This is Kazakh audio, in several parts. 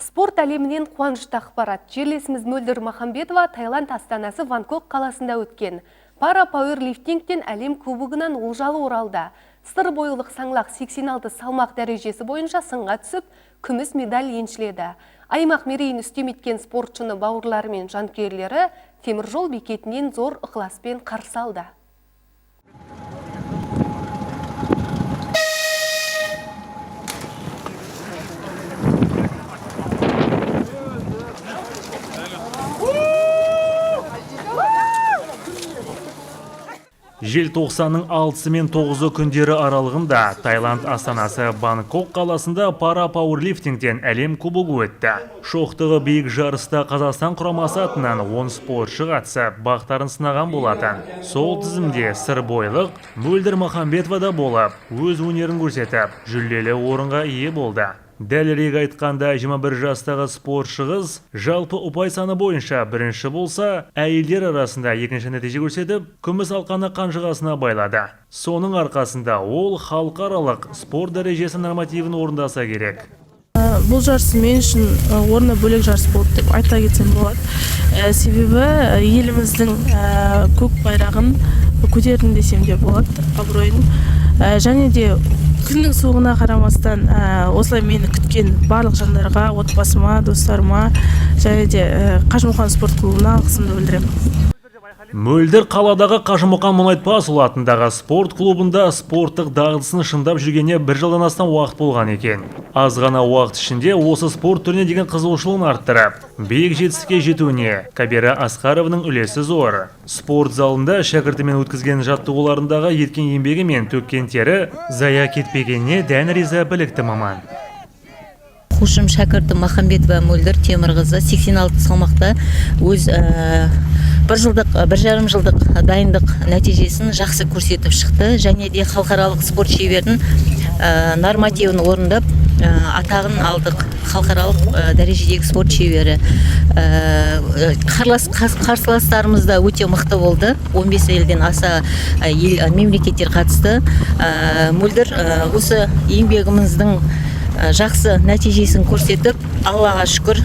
Спорт әлемінен қуанышты ақпарат. Жерлесіміз Мөлдір Махамбетова Таиланд астанасы Бангкок қаласында өткен пара-пауэрлифтингтен әлем кубогынан олжалы оралды. Сыр бойлық саңлақ 86 салмақ дәрежесі бойынша сынға түсіп, күміс медаль еншіледі. Аймақ мерейін үстем еткен спортшыны бауырлары мен жанкүйерлері теміржол бекетінен зор ықыласпен қарсы алды. Желтоқсанның 6 мен 9 күндері аралығында Таиланд астанасы Бангкок қаласында пара-пауэрлифтингтен әлем кубогы өтті. Шоқтығы биік жарыста Қазақстан құрамасы атынан 10 спортшы қатысып, бақтарын сынаған болатын. Сол тізімде сыр бойлық Мөлдір Махамбетова да болып, өз өнерін көрсетіп, жүлделі орынға ие болды. Дәлірек айтқанда 21 жастағы спортшы қыз жалпы ұпай саны бойынша бірінші болса, әйелдер арасында екінші нәтиже көрсетіп, күміс алқаны қанжығасына байлады. Соның арқасында ол халықаралық спорт дәрежесі нормативін орындаса керек. Бұл жарыс мен үшін орны бөлек жарыс болды деп айта кетсем болады. Себебі еліміздің көк байрағын көтердім десем де болады, абыройын. Және де күннің суығына қарамастан осылай мені күткен барлық жандарға, отбасыма, достарыма және де Қажымұқан спорт клубына алғысымды білдіремін. Мөлдір қаладағы Қажымұқан Мұнайтпасұлы атындағы спорт клубында спорттық дағдысын шыңдап жүргеніне 1 жылдан астам уақыт болған екен. Аз ғана уақыт ішінде осы спорт түріне деген қызығушылығын арттырып, биік жетістікке жетуіне Кабира Асқаровның үлесі зор. Спорт залында шәкіртімен өткізген жаттығуларындағы еткен еңбегі мен төккен тері зая кетпегеніне дән риза білікті маман. Қушым шәкірті Махамбетова Мөлдір Темірқызы 86 салмақта өз 1 жарым жылдық дайындық нәтижесін жақсы көрсетіп шықты, және де халықаралық спорт шебердің нормативін орындап атағын алдық. Халықаралық дәрежедегі спорт шебері. Қарсыластарымыз да өте мықты болды. 15 елден аса мемлекеттер қатысты. Мөлдір осы еңбегіміздің жақсы нәтижесін көрсетіп, Аллаға шүкір,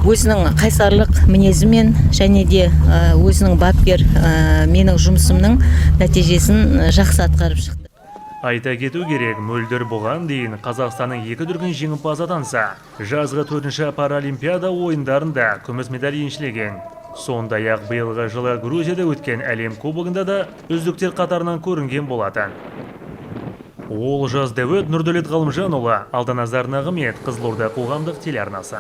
өзінің қайсарлық мінезімен және де өзінің бапкер менің жұмысымның нәтижесін жақсы атқарып шықты. Айта кету керек, Мөлдір бұған дейін Қазақстанның 2 дүркін жеңімпазы атанса, жазғы 4-ші паралимпиада ойындарында күміс медаль еншілеген. Сондай-ақ биылғы жылы Грузияда өткен әлем кубогында да үздіктер қатарынан көрінген болатын. Олжас Дәуіт, Нұрдәулет Ғалымжанұлы, Алданазар Нағымет, Қызылорда қоғамдық телеарнасы.